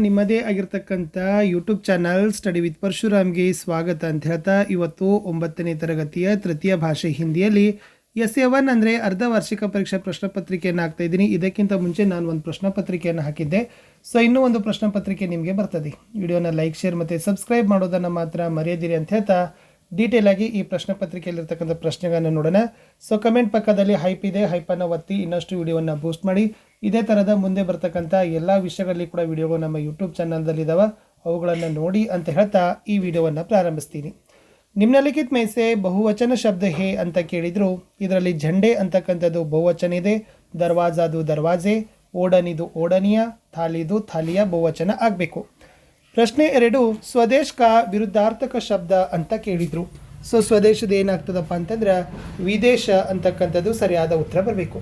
ನಿಮ್ಮದೇ ಆಗಿರ್ತಕ್ಕಂಥ YouTube channel study with ಪರಶುರಾಮ್ಗೆ ಸ್ವಾಗತ ಅಂತ ಹೇಳ್ತಾ ಇವತ್ತು 9ನೇ ತರಗತಿಯ ತೃತೀಯ ಭಾಷೆ ಹಿಂದಿಯಲ್ಲಿ SA1 ಅಂದರೆ ಅರ್ಧ ವಾರ್ಷಿಕ ಪರೀಕ್ಷಾ ಪ್ರಶ್ನೆ ಪತ್ರಿಕೆಯನ್ನು ಹಾಕ್ತಾ ಇದ್ದೀನಿ. ಇದಕ್ಕಿಂತ ಮುಂಚೆ ನಾನು ಒಂದು ಪ್ರಶ್ನೆ ಪತ್ರಿಕೆಯನ್ನು ಹಾಕಿದ್ದೆ. ಸೊ ಇನ್ನೂ ಒಂದು ಪ್ರಶ್ನೆ ಪತ್ರಿಕೆ ನಿಮಗೆ ಬರ್ತದೆ. ವಿಡಿಯೋನ ಲೈಕ್, ಶೇರ್ ಮತ್ತು ಸಬ್ಸ್ಕ್ರೈಬ್ ಮಾಡೋದನ್ನು ಮಾತ್ರ ಮರೆಯದಿರಿ ಅಂತ ಹೇಳ್ತಾ ಡೀಟೇಲ್ ಆಗಿ ಈ ಪ್ರಶ್ನೆ ಪತ್ರಿಕೆಯಲ್ಲಿರ್ತಕ್ಕಂಥ ಪ್ರಶ್ನೆಗಳನ್ನು ನೋಡೋಣ. ಸೊ ಕಮೆಂಟ್ ಪಕ್ಕದಲ್ಲಿ ಹೈಪ್ ಇದೆ, ಹೈಪನ್ನು ಒತ್ತಿ ಇನ್ನಷ್ಟು ವಿಡಿಯೋವನ್ನು ಬೂಸ್ಟ್ ಮಾಡಿ. ಇದೇ ಥರದ ಮುಂದೆ ಬರ್ತಕ್ಕಂಥ ಎಲ್ಲ ವಿಷಯಗಳಲ್ಲಿ ಕೂಡ ವಿಡಿಯೋಗಳು ನಮ್ಮ ಯೂಟ್ಯೂಬ್ ಚಾನಲ್ದಲ್ಲಿದ್ದಾವೆ, ಅವುಗಳನ್ನು ನೋಡಿ ಅಂತ ಹೇಳ್ತಾ ಈ ವಿಡಿಯೋವನ್ನು ಪ್ರಾರಂಭಿಸ್ತೀನಿ. ನಿಮ್ನಲಿಖಿತ में से ಬಹುವಚನ ಶಬ್ದ ಹೇ ಅಂತ ಕೇಳಿದ್ರು. ಇದರಲ್ಲಿ झंडे ಅಂತಕ್ಕಂಥದ್ದು ಬಹುವಚನ ಇದೆ, ದರ್ವಾಜಾದು ದರ್ವಾಜೆ, ಓಡನಿದು ಓಡನಿಯ, ಥಾಲಿದು ಥಾಲಿಯ ಬಹುವಚನ ಆಗಬೇಕು. ಪ್ರಶ್ನೆ 2, ಸ್ವದೇಶ್ ಕಾ ವಿರುದ್ಧಾರ್ಥಕ ಶಬ್ದ ಅಂತ ಕೇಳಿದ್ರು. ಸೊ ಸ್ವದೇಶದ ಏನಾಗ್ತದಪ್ಪ ಅಂತಂದ್ರೆ ವಿದೇಶ ಅಂತಕ್ಕಂಥದ್ದು ಸರಿಯಾದ ಉತ್ತರ ಬರಬೇಕು.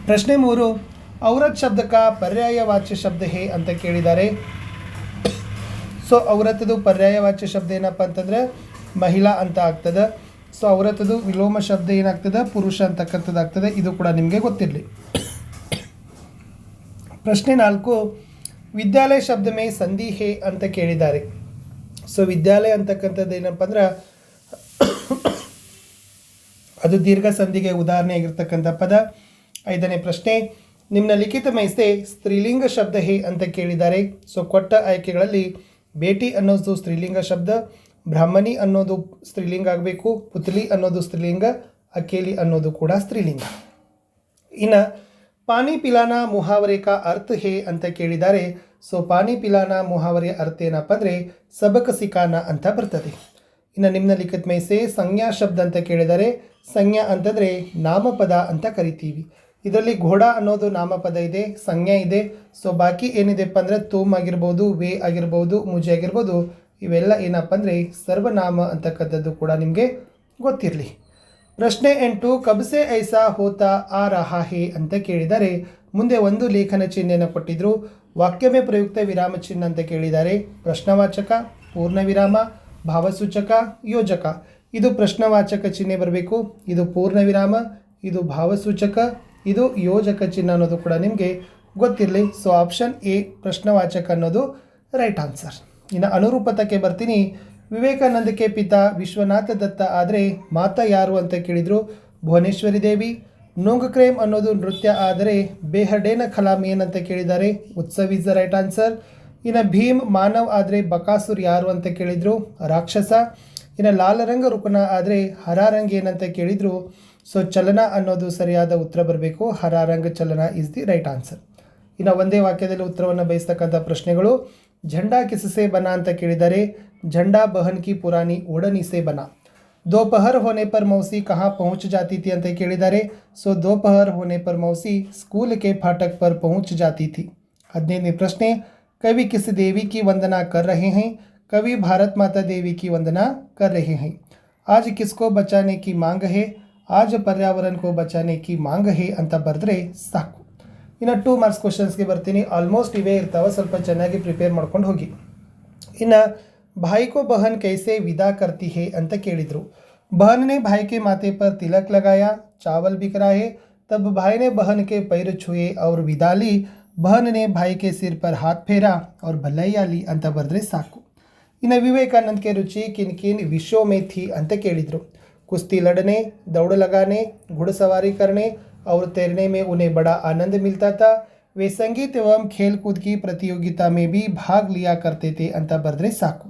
ಪ್ರಶ್ನೆ 3, ಔರತ್ ಶಬ್ದಕ ಪರ್ಯಾಯವಾಚ್ಯ ಶಬ್ದ ಹೇ ಅಂತ ಕೇಳಿದ್ದಾರೆ. ಸೊ ಔರತದು ಪರ್ಯಾಯವಾಚ್ಯ ಶಬ್ದ ಏನಪ್ಪ ಅಂತಂದರೆ ಮಹಿಳಾ ಅಂತ ಆಗ್ತದೆ. ಸೊ ಔರತದು ವಿಲೋಮ ಶಬ್ದ ಏನಾಗ್ತದೆ ಪುರುಷ ಅಂತಕ್ಕಂಥದ್ದು ಆಗ್ತದೆ. ಇದು ಕೂಡ ನಿಮಗೆ ಗೊತ್ತಿರಲಿ. ಪ್ರಶ್ನೆ 4, ವಿದ್ಯಾಲಯ ಶಬ್ದ ಮೇ ಸಂಧಿ ಹೇ ಅಂತ ಕೇಳಿದ್ದಾರೆ. ಸೊ ವಿದ್ಯಾಲಯ ಅಂತಕ್ಕಂಥದ್ದು ಏನಪ್ಪ ಅಂದ್ರೆ ಅದು ದೀರ್ಘ ಸಂಧಿಗೆ ಉದಾಹರಣೆ ಆಗಿರ್ತಕ್ಕಂಥ ಪದ. 5ನೇ ಪ್ರಶ್ನೆ, ನಿಮ್ನಲಿಖಿತ में से ಸ್ತ್ರೀಲಿಂಗ ಶಬ್ದ ಹೇ ಅಂತ ಕೇಳಿದ್ದಾರೆ. ಸೊ ಕೊಟ್ಟ ಆಯ್ಕೆಗಳಲ್ಲಿ ಬೇಟಿ ಅನ್ನೋದು ಸ್ತ್ರೀಲಿಂಗ ಶಬ್ದ, ಬ್ರಾಹ್ಮಣಿ ಅನ್ನೋದು ಸ್ತ್ರೀಲಿಂಗ ಆಗಬೇಕು, ಪುತ್ಲಿ ಅನ್ನೋದು ಸ್ತ್ರೀಲಿಂಗ, ಅಕೇಲಿ ಅನ್ನೋದು ಕೂಡ ಸ್ತ್ರೀಲಿಂಗ. ಇನ್ನು ಪಾನಿ ಪಿಲಾನ ಮುಹಾವರೆ ಕಾ ಅರ್ಥ ಹೇ ಅಂತ ಕೇಳಿದ್ದಾರೆ. ಸೊ ಪಾನಿ ಪಿಲಾನ ಮುಹಾವರೆ ಅರ್ಥ ಏನಪ್ಪ ಅಂದರೆ ಸಬಕ ಸಿಕಾನ ಅಂತ ಬರ್ತದೆ. ಇನ್ನು ನಿಮ್ನಲಿಖಿತ में से ಸಂಜ್ಞಾ ಶಬ್ದ ಅಂತ ಕೇಳಿದ್ದಾರೆ. ಸಂಜ್ಞಾ ಅಂತಂದರೆ ನಾಮಪದ ಅಂತ ಕರಿತೀವಿ. ಇದರಲ್ಲಿ ಘೋಡ ಅನ್ನೋದು ನಾಮಪದ ಇದೆ, ಸಂಜ್ಞಾ ಇದೆ. ಸೊ ಬಾಕಿ ಏನಿದೆಪ್ಪ ಅಂದರೆ ತುಮ್ ಆಗಿರ್ಬೋದು, ವೇ ಆಗಿರ್ಬೋದು, ಮುಜೆ ಆಗಿರ್ಬೋದು, ಇವೆಲ್ಲ ಏನಪ್ಪ ಅಂದರೆ ಸರ್ವನಾಮ ಅಂತಕ್ಕಂಥದ್ದು ಕೂಡ ನಿಮಗೆ ಗೊತ್ತಿರಲಿ. ಪ್ರಶ್ನೆ 8, ಕಬ್ಸೆ ಐಸಾ ಹೋತಾ ಆ ರಹಾ ಹೇ ಅಂತ ಕೇಳಿದ್ದಾರೆ. ಮುಂದೆ ಒಂದು ಲೇಖನ ಚಿಹ್ನೆಯನ್ನು ಕೊಟ್ಟಿದ್ರು. ವಾಕ್ಯವೇ ಪ್ರಯುಕ್ತ ವಿರಾಮ ಚಿಹ್ನೆ ಅಂತ ಕೇಳಿದ್ದಾರೆ. ಪ್ರಶ್ನವಾಚಕ, ಪೂರ್ಣ ವಿರಾಮ, ಭಾವಸೂಚಕ, ಯೋಜಕ. ಇದು ಪ್ರಶ್ನವಾಚಕ ಚಿಹ್ನೆ ಬರಬೇಕು, ಇದು ಪೂರ್ಣ ವಿರಾಮ, ಇದು ಭಾವಸೂಚಕ, ಇದು ಯೋಜಕ ಚಿಹ್ನೆ ಅನ್ನೋದು ಕೂಡ ನಿಮಗೆ ಗೊತ್ತಿರಲಿ. ಸೊ ಆಪ್ಷನ್ ಎ ಪ್ರಶ್ನವಾಚಕ ಅನ್ನೋದು ರೈಟ್ ಆನ್ಸರ್. ಇನ್ನು ಅನುರೂಪತಕ್ಕೆ ಬರ್ತೀನಿ. ವಿವೇಕಾನಂದಕ್ಕೆ ಪಿತಾ ವಿಶ್ವನಾಥ ದತ್ತ ಆದರೆ ಮಾತಾ ಯಾರು ಅಂತ ಕೇಳಿದರು. ಭುವನೇಶ್ವರಿ ದೇವಿ. ನೂಂಗ್ ಕ್ರೇಮ್ ಅನ್ನೋದು ನೃತ್ಯ ಆದರೆ ಬೇಹಡೇನ ಕಲಾಂ ಏನಂತ ಕೇಳಿದ್ದಾರೆ. Utsav is the right answer. ಇನ್ನು ಭೀಮ್ ಮಾನವ್ ಆದರೆ ಬಕಾಸುರ್ ಯಾರು ಅಂತ ಕೇಳಿದರು. ರಾಕ್ಷಸ. ಇನ್ನು ಲಾಲರಂಗ ರುಕುನ ಆದರೆ ಹರಾರಂಗ್ ಏನಂತ ಕೇಳಿದರು. ಸೊ ಚಲನ ಅನ್ನೋದು ಸರಿಯಾದ ಉತ್ತರ ಬರಬೇಕು. ಹರಾರಂಗ ಚಲನ ಇಸ್ ದಿ ರೈಟ್ ಆನ್ಸರ್. ಇನ್ನು ಒಂದೇ ವಾಕ್ಯದಲ್ಲಿ ಉತ್ತರವನ್ನು ಬಯಸ್ತಕ್ಕಂಥ ಪ್ರಶ್ನೆಗಳು. झंडा किससे बना ಅಂತ ಕೇಳಿದ್ದಾರೆ. झंडा बहन की पुरानी ओढ़नी से बना. दोपहर होने पर मौसी कहाँ पहुँच जाती थी ಅಂತ ಕೇಳಿದ್ದಾರೆ. ಸೊ दोपहर होने पर मौसी स्कूल के फाटक पर पहुँच जाती थी. 15ನೇ ಪ್ರಶ್ನೆ, कवि किस देवी की वंदना कर रहे हैं. कवि भारत माता देवी की वंदना कर रहे हैं. आज किसको बचाने की मांग है. आज पर्यावरण को बचाने की मांग है ಅಂತ ಬರೆದ್ರೆ ಸಾಕು. ಇನ್ನು 2 ಮಾರ್ಕ್ಸ್ ಕ್ವಶನ್ಸ್ಗೆ ಬರ್ತೀನಿ. ಆಲ್ಮೋಸ್ಟ್ ಇವೇ ಇರ್ತಾವೆ, ಸ್ವಲ್ಪ ಚೆನ್ನಾಗಿ ಪ್ರಿಪೇರ್ ಮಾಡ್ಕೊಂಡು ಹೋಗಿ. ಇನ್ನು भाई को बहन कैसे विदा करती है ಅಂತ ಕೇಳಿದರು. बहन ने भाई के माथे पर तिलक लगाया, चावल बिक रहा है, तब भाई ने बहन के पैर छुए और विदा ली. बहन ने भाई के सिर पर हाथ फेरा और भलैया ली ಅಂತ ಬರೆದ್ರೆ ಸಾಕು. ಇನ್ನು विवेकानंद के रुचि किन किन विषयों में थी ಅಂತ ಕೇಳಿದರು. कुश्ती लड़ने, दौड़ लगाने, घुड़सवारी करने और तैरने में उन्हें बड़ा आनंद मिलता था. वे संगीत एवं खेल कूद की प्रतियोगिता में भी भाग लिया करते थे ಅಂತ ಬರೆದ್ರೆ ಸಾಕು.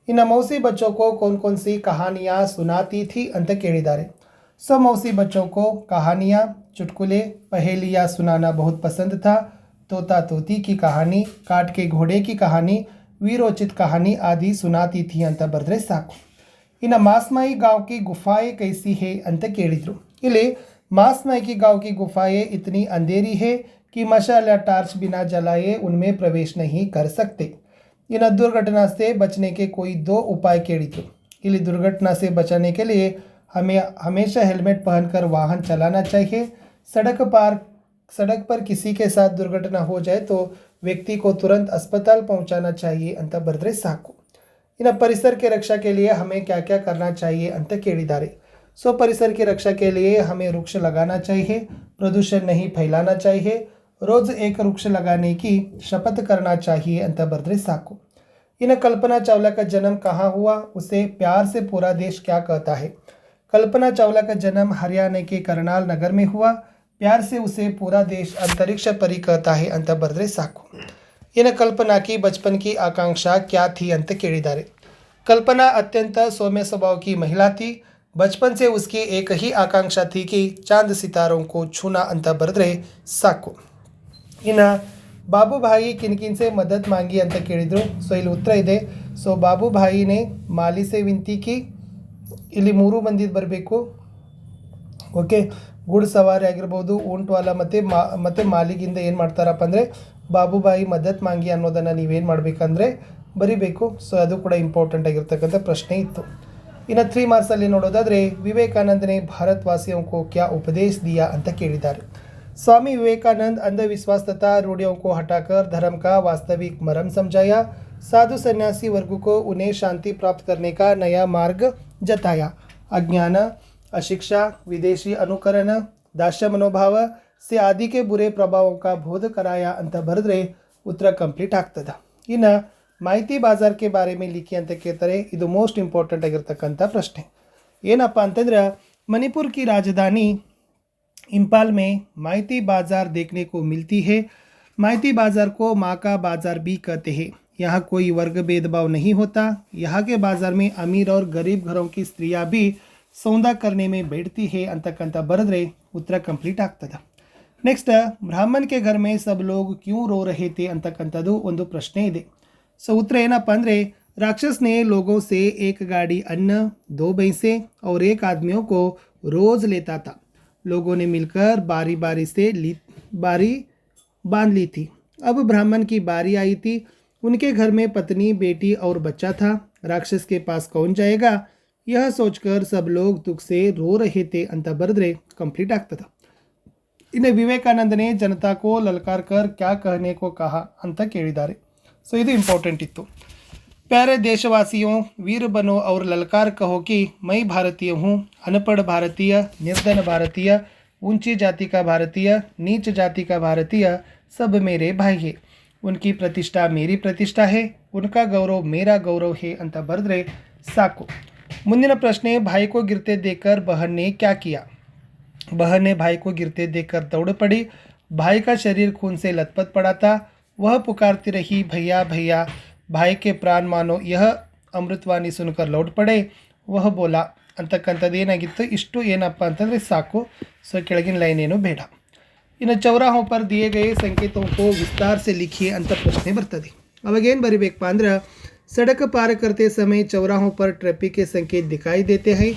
ಇನ್ನು मौसी बच्चों को कौन कौन सी कहानियाँ सुनाती थी ಅಂತ ಕೇಳಿದ್ದಾರೆ. सो मौसी बच्चों को कहानियाँ, चुटकुले, पहेलियाँ सुनाना बहुत पसंद था. तोता तोती की कहानी, काट के घोड़े की कहानी, वीरोचित कहानी आदि सुनाती थी ಅಂತ ಬರೆದ್ರೆ ಸಾಕು. ಇನ್ನು मासमाई गांव की गुफाएं कैसी है ಅಂತ ಕೇಳಿದರು. ಇಲ್ಲಿ मासमाई की गांव की गुफाएं इतनी अंधेरी है कि मशाल या टार्च बिना जलाए उनमें प्रवेश नहीं कर सकते. इन दुर्घटना से बचने के कोई 2 उपाय ಕೇಳಿದ್ರು. ಇಲ್ಲಿ दुर्घटना से बचाने के लिए हमें हमेशा हेलमेट पहनकर वाहन चलाना चाहिए. सड़क पर किसी के साथ दुर्घटना हो जाए तो व्यक्ति को तुरंत अस्पताल पहुंचाना चाहिए ಅಂತ ಬರೆದ್ರೆ ಸಾಕು. ಇನ್ನು परिसर की रक्षा के लिए हमें क्या क्या करना चाहिए ಅಂತ ಕೇಳಿದ್ದಾರೆ. सो परिसर की रक्षा के लिए हमें वृक्ष लगाना चाहिए, प्रदूषण नहीं फैलाना चाहिए, ರೋज ಏಕ ವೃಕ್ಷ लगाने की शपथ करना चाहिए ಅಂತ ಬರೆದ್ರೆ ಸಾಕು. ಇನ್ನು कल्पना चावला का जन्म कहाँ हुआ, उसे प्यार से पूरा देश क्या कहता है. कल्पना चावला का जन्म हरियाणा के करनाल नगर में हुआ. प्यार से उसे पूरा देश अंतरिक्ष परी कहता है ಅಂತ ಬರೆದ್ರೆ ಸಾಕು. ಇನ್ನು कल्पना की बचपन की आकांक्षा क्या थी ಅಂತ ಕೇಳಿದ್ದಾರೆ. कल्पना अत्यंत सौम्य स्वभाव की महिला थी. बचपन से उसकी एक ही आकांक्षा थी कि चांद सितारों को छूना ಅಂತ ಬರೆದ್ರೆ ಸಾಕು. ಇನ್ನು ಬಾಬುಭಾಯಿ ಕಿನ್ಕಿನ್ से मदद मांगी ಅಂತ ಕೇಳಿದರು. ಸೊ ಇಲ್ಲಿ ಉತ್ತರ ಇದೆ. ಸೊ ಬಾಬುಭಾಯಿನೇ ಮಾಲಿ से विनती की. ಇಲ್ಲಿ 3 ಮಂದಿದು ಬರಬೇಕು. ಓಕೆ, ಗುಡ್ ಸವಾರಿ ಆಗಿರ್ಬೋದು, ಊಂಟ್ವಾಲ ಮತ್ತು ಮಾಲಿಗಿಂದ ಏನು ಮಾಡ್ತಾರಪ್ಪ ಅಂದರೆ ಬಾಬುಭಾಯಿ ಮದತ್ ಮಾಂಗಿ ಅನ್ನೋದನ್ನು ನೀವೇನು ಮಾಡಬೇಕಂದ್ರೆ ಬರಿಬೇಕು. ಸೊ ಅದು ಕೂಡ ಇಂಪಾರ್ಟೆಂಟ್ ಆಗಿರ್ತಕ್ಕಂಥ ಪ್ರಶ್ನೆ ಇತ್ತು. ಇನ್ನು 3 ಮಾರ್ಕ್ಸಲ್ಲಿ ನೋಡೋದಾದರೆ विवेकानंद ने भारतवासियों को क्या उपदेश दिया ಅಂತ ಕೇಳಿದ್ದಾರೆ. स्वामी विवेकानंद अंधविश्वास तथा रूढ़ियों को हटाकर धर्म का वास्तविक मर्म समझाया. साधु सन्यासी वर्ग को उन्हें शांति प्राप्त करने का नया मार्ग जताया. अज्ञान, अशिक्षा, विदेशी अनुकरण, दास्य मनोभाव से आदि के बुरे प्रभावों का बोध कराया ಅಂತ ಬರೆದ್ರೆ ಉತ್ತರ ಕಂಪ್ಲೀಟ್ ಆಗ್ತದೆ. ಇನ್ನು ಮಾಹಿತಿ ಬಾಜಾರ್ ಕೆ ಬಾರೆ ಮೇ ಲಿಖಿ ಅಂತ ಕೇಳ್ತಾರೆ. ಇದು ಮೋಸ್ಟ್ ಇಂಪಾರ್ಟೆಂಟ್ ಆಗಿರ್ತಕ್ಕಂಥ ಪ್ರಶ್ನೆ. ಏನಪ್ಪ ಅಂತಂದ್ರೆ मणिपुर की राजधानी इंपाल में माइती बाज़ार देखने को मिलती है. माइती बाज़ार को माँ का बाज़ार भी कहते हैं. यहाँ कोई वर्ग भेदभाव नहीं होता. यहाँ के बाज़ार में अमीर और गरीब घरों की स्त्रियाँ भी सौदा करने में बैठती है ಅಂತಕ್ಕಂಥ ಬರೆದ್ರೆ ಉತ್ತರ ಕಂಪ್ಲೀಟ್ ಆಗ್ತದೆ. ನೆಕ್ಸ್ಟ್, ಬ್ರಾಹ್ಮಣ ಕೆ ಘರ್ ಮೇ ಸಬ್ ಲೋಗ್ ಕ್ಯೂ ರೋ ರಹೆ थे ಅಂತಕ್ಕಂಥದ್ದು ಒಂದು ಪ್ರಶ್ನೆ ಇದೆ. ಸೊ ಉತ್ತರ ಏನಪ್ಪ ಅಂದರೆ राक्षस ने लोगों से एक गाड़ी अन्न, 2 भैंसे और 1 आदमियों को रोज़ लेता था. लोगों ने मिलकर बारी बारी से बारी बांध ली थी. अब ब्राह्मण की बारी आई थी. उनके घर में पत्नी, बेटी और बच्चा था. राक्षस के पास कौन जाएगा, यह सोचकर सब लोग दुख से रो रहे थे ಅಂತ ಬರೆದ್ರೆ ಕಂಪ್ಲೀಟ್ ಆಗ್ತದೆ. ಇನ್ನು ವಿವೇಕಾನಂದ ने जनता को ललकार कर क्या कहने को कहा ಅಂತ ಕೇಳಿದ್ದಾರೆ. ಸೊ ಇದು ಇಂಪಾರ್ಟೆಂಟ್ ಇತ್ತು. प्यारे देशवासियों, वीर बनो और ललकार कहो कि मैं भारतीय हूँ. अनपढ़ भारतीय, निर्धन भारतीय, ऊंची जाति का भारतीय, नीच जाति का भारतीय, सब मेरे भाई है. उनकी प्रतिष्ठा मेरी प्रतिष्ठा है. उनका गौरव मेरा गौरव है ಅಂತ ಬರೆದ್ರೆ ಸಾಕು. ಮುಂದಿನ ಪ್ರಶ್ನೆ, भाई को गिरते देखकर बहन ने क्या किया. बहन ने भाई को गिरते देखकर दौड़ पड़ी. भाई का शरीर खून से लथपथ पड़ा था. वह पुकारती रही, भैया भैया. भाई के प्राण मानो यह अमृतवाणी सुनकर लौट पड़े. वह बोला ಅಂತಕ್ಕಂಥದ್ದು ಏನಾಗಿತ್ತು. ಇಷ್ಟು ಏನಪ್ಪ ಅಂತಂದರೆ ಸಾಕು. ಸೊ ಕೆಳಗಿನ ಲೈನ್ ಏನು ಬೇಡ. ಇನ್ನು ಚೌರಾಹೋं पर दिए गए संकेतों को विस्तार से लिखिए ಅಂತ ಪ್ರಶ್ನೆ ಬರ್ತದೆ. ಅವಾಗೇನು ಬರಿಬೇಕಪ್ಪ ಅಂದ್ರೆ सड़क पार करते समय चौराहों पर ट्रैफिक के संकेत दिखाई देते हैं.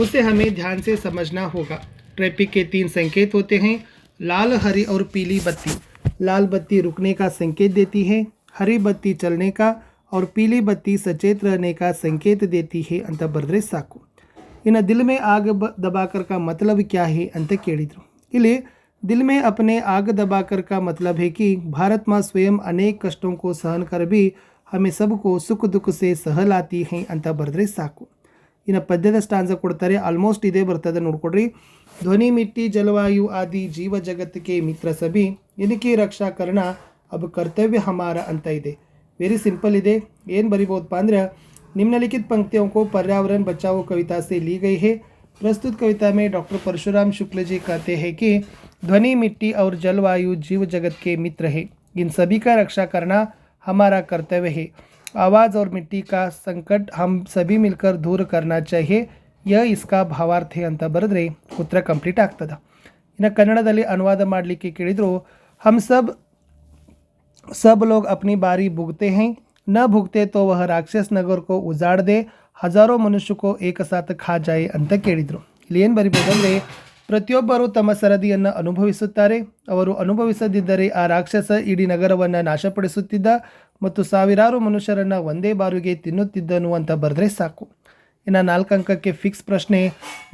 उसे हमें ध्यान से समझना होगा. ट्रैफिक के 3 संकेत होते हैं, लाल, हरी और पीली बत्ती. लाल बत्ती रुकने का संकेत देती है, हरी बत्ती चलने का और पीली बत्ती सचेत रहने का संकेत देती है ಅಂತ ಬರೆದ್ರೆ ಸಾಕು. ಇನ್ನು दिल में आग दबाकर का मतलब क्या है ಅಂತ ಕೇಳಿದರು. ಇಲ್ಲಿ दिल में अपने आग दबाकर का मतलब है कि भारत माँ स्वयं अनेक कष्टों को सहन कर भी हमें सबको सुख दुख से सहलाती हैं ಅಂತ ಬರೆದ್ರೆ ಸಾಕು. ಇನ್ನು ಪದ್ಯದ ಸ್ಟಾಂಜ ಕೊಡ್ತಾರೆ. ಆಲ್ಮೋಸ್ಟ್ ಇದೇ ಬರ್ತದೆ ನೋಡ್ಕೊಡ್ರಿ. ಧ್ವನಿ ಮಿಟ್ಟಿ ಜಲವಾಯು ಆದಿ ಜೀವ ಜಗತ್ತಿಗೆ ಮಿತ್ರ ಸಭಿ ಇನकी रक्षा करना अब कर्तव्य हमारा ಅಂತ ಇದೆ. ವೆರಿ ಸಿಂಪಲ್ ಇದೆ. ಏನು ಬರಿಬೋದಪ್ಪ ಅಂದ್ರೆ निम्नलिखित पंक्तियों को पर्यावरण बचाओ कविता से ली गई है. प्रस्तुत कविता में डॉक्टर परशुराम शुक्ल जी कहते हैं कि ध्वनि, मिट्टी और जलवायु जीव जगत के मित्र है. इन सभी का रक्षा करना हमारा कर्तव्य है. आवाज़ और मिट्टी का संकट हम सभी मिलकर दूर करना चाहिए. यह इसका भावार्थ है ಅಂತ ಬರೆದ್ರೆ ಉತ್ತರ ಕಂಪ್ಲೀಟ್ ಆಗ್ತದೆ. ಇನ್ನು ಕನ್ನಡದಲ್ಲಿ ಅನುವಾದ ಮಾಡಲಿಕ್ಕೆ ಕೇಳಿದ್ರು. हम सब लोग अपनी बारी भुगते हैं, न भुगते तो वह राक्षस नगर को उजाड़ दे, हजारों मनुष्य को एक साथ खा जाए ಅಂತ ಕೇಳಿದರು. ಇಲ್ಲಿ ಏನು ಬರಿಬೋದಂದರೆ ಪ್ರತಿಯೊಬ್ಬರು ತಮ್ಮ ಸರದಿಯನ್ನು ಅನುಭವಿಸುತ್ತಾರೆ. ಅವರು ಅನುಭವಿಸದಿದ್ದರೆ ಆ ರಾಕ್ಷಸ ಇಡೀ ನಗರವನ್ನು ನಾಶಪಡಿಸುತ್ತಿದ್ದ ಮತ್ತು ಸಾವಿರಾರು ಮನುಷ್ಯರನ್ನು ಒಂದೇ ಬಾರಿಗೆ ತಿನ್ನುತ್ತಿದ್ದನು ಅಂತ ಬರೆದ್ರೆ ಸಾಕು. ಇನ್ನು 4 अंक फिक्स प्रश्न,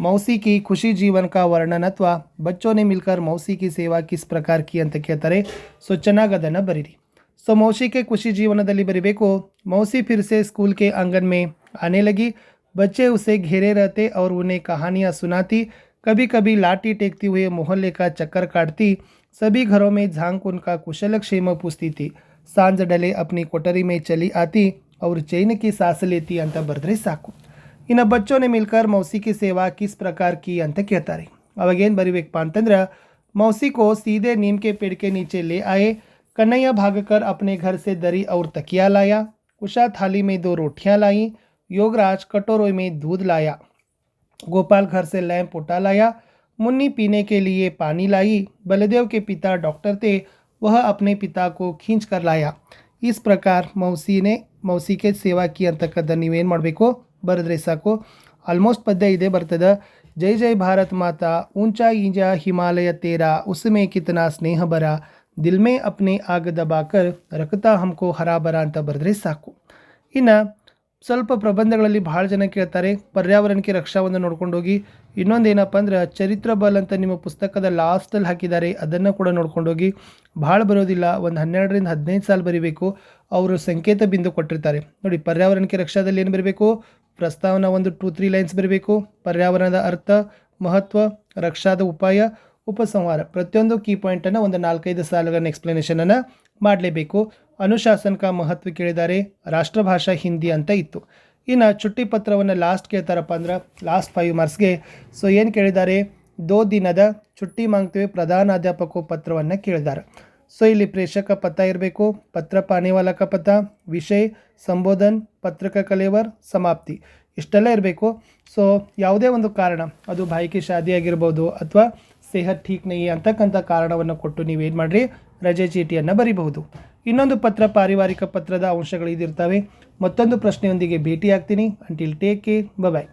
मौसी की खुशी जीवन का वर्णन अथवा बच्चों ने मिलकर मौसी की सेवा किस प्रकार की ಅಂತ ಕೇಳ್ತಾರೆ. ಸೊ ಚೆನ್ನಾಗಿ ಅದನ್ನು ಬರೀರಿ. ಸೊ मौसी के खुशी जीवनದಲ್ಲಿ ಬರಿಬೇಕು. मौसी फिर से स्कूल के आंगन में आने लगी. बच्चे उसे घेरे रहते और उन्हें कहानियाँ सुनाती. कभी कभी लाठी टेकती हुए मोहल्ले का चक्कर काटती. सभी घरों में झांक उनका कुशलक्षेम पूछती थी। सांझ डले अपनी कोठरी में चली आती और चैन की सांस लेती ಅಂತ ಬರೆದ್ರೆ ಸಾಕು. ಇನ್ನು बच्चों ने मिलकर मौसी की सेवा किस प्रकार की ಅಂತ ಕೇಳ್ತಾರೆ. ಅವಾಗೇನು ಬರಿಬೇಕಪ್ಪ ಅಂತಂದ್ರೆ मौसी को सीधे नीम के पेड़ के नीचे ले आए. कन्हैया भागकर अपने घर से दरी और तकिया लाया. उषा थाली में 2 रोटियां लाई. योगराज कटोरों में दूध लाया. गोपाल घर से लैंप उठा लाया. मुन्नी पीने के लिए पानी लाई. बलदेव के पिता डॉक्टर थे, वह अपने पिता को खींच कर लाया. इस प्रकार मौसी के ಸೇವಾ ಕಿ ಅಂತಕ್ಕಂಥ ನೀವೇನು ಮಾಡಬೇಕು ಬರೆದ್ರೆ ಸಾಕು. ಆಲ್ಮೋಸ್ಟ್ ಪದ್ಯ ಇದೆ ಬರ್ತದೆ. ಜೈ ಜೈ ಭಾರತ್ ಮಾತಾ ऊंचा ईंजा हिमालय तेरा उसमें कितना स्नेह भरा दिल में अपने आग दबाकर रखता हमको हरा भरा ಅಂತ ಬರೆದ್ರೆ ಸಾಕು. ಇನ್ನು ಸ್ವಲ್ಪ ಪ್ರಬಂಧಗಳಲ್ಲಿ ಭಾಳ ಜನ ಕೇಳ್ತಾರೆ ಪರ್ಯಾವರಣಕ್ಕೆ ರಕ್ಷಾವನ್ನು ನೋಡ್ಕೊಂಡು ಹೋಗಿ. ಇನ್ನೊಂದು ಏನಪ್ಪ ಅಂದ್ರೆ ಚರಿತ್ರ ಬಲ್ ಅಂತ ನಿಮ್ಮ ಪುಸ್ತಕದ ಲಾಸ್ಟಲ್ಲಿ ಹಾಕಿದ್ದಾರೆ, ಅದನ್ನು ಕೂಡ ನೋಡ್ಕೊಂಡು ಹೋಗಿ. ಭಾಳ ಬರೋದಿಲ್ಲ, ಒಂದು 12ರಿಂದ 15 ಸಾಲು ಬರೀಬೇಕು. ಅವರು ಸಂಕೇತ ಬಿಂದು ಕೊಟ್ಟಿರ್ತಾರೆ ನೋಡಿ. ಪರ್ಯಾವರಣಕ್ಕೆ ರಕ್ಷಾದಲ್ಲಿ ಏನು ಬರಬೇಕು, ಪ್ರಸ್ತಾವನ ಒಂದು 2-3 ಲೈನ್ಸ್ ಬರಬೇಕು. ಪರ್ಯಾವರಣದ ಅರ್ಥ, ಮಹತ್ವ, ರಕ್ಷಾದ ಉಪಾಯ, ಉಪಸಂಹಾರ, ಪ್ರತಿಯೊಂದು ಕೀ ಪಾಯಿಂಟನ್ನು ಒಂದು 4-5 ಸಾಲುಗಳನ್ನು ಎಕ್ಸ್ಪ್ಲನೇಷನನ್ನು ಮಾಡಲೇಬೇಕು. ಅನುಶಾಸನ ಕಾ ಮಹತ್ವ ಕೇಳಿದ್ದಾರೆ, ರಾಷ್ಟ್ರಭಾಷಾ ಹಿಂದಿ ಅಂತ ಇತ್ತು. ಇನ್ನು ಚುಟ್ಟಿ ಪತ್ರವನ್ನು ಲಾಸ್ಟ್ ಕೇಳ್ತಾರಪ್ಪ ಅಂದ್ರೆ ಲಾಸ್ಟ್ 5 ಮಾರ್ಕ್ಸ್ಗೆ. ಸೊ ಏನು ಕೇಳಿದ್ದಾರೆ, 2 ದಿನದ ಚುಟ್ಟಿ ಮಾಂಗ್ತೇವೆ ಪ್ರಧಾನಾಧ್ಯಾಪಕ ಪತ್ರವನ್ನು ಕೇಳಿದ್ದಾರೆ. ಸೊ ಇಲ್ಲಿ ಪ್ರೇಷಕ ಪತ ಇರಬೇಕು, ಪತ್ರ ಪಾನೇವಾಲ ಕ ಪತ, ವಿಷಯ ಸಂಬೋಧನ್, ಪತ್ರಕ ಕಲೇವರ್, ಸಮಾಪ್ತಿ ಇಷ್ಟೆಲ್ಲ ಇರಬೇಕು. ಸೊ ಯಾವುದೇ ಒಂದು ಕಾರಣ, ಅದು ಬಾಯಿಗೆ ಶಾದಿ ಆಗಿರ್ಬೋದು ಅಥವಾ ಸೇಹತ್ ಠೀಕ್ ನಹಿ ಅಂತಕ್ಕಂಥ ಕಾರಣವನ್ನು ಕೊಟ್ಟು ನೀವೇನು ಮಾಡಿರಿ ರಜೆ ಚೀಟಿಯನ್ನು ಬರೀಬಹುದು. ಇನ್ನೊಂದು ಪತ್ರ ಪಾರಿವಾರಿಕ ಪತ್ರದ ಅಂಶಗಳು ಇದಿರ್ತವೆ. ಮತ್ತೊಂದು ಪ್ರಶ್ನೆಯೊಂದಿಗೆ ಭೇಟಿ ಆಗ್ತೀನಿ. ಅಂಟಿಲ್ ಟೇಕ್ ಕೇರ್, ಬಾಯ್.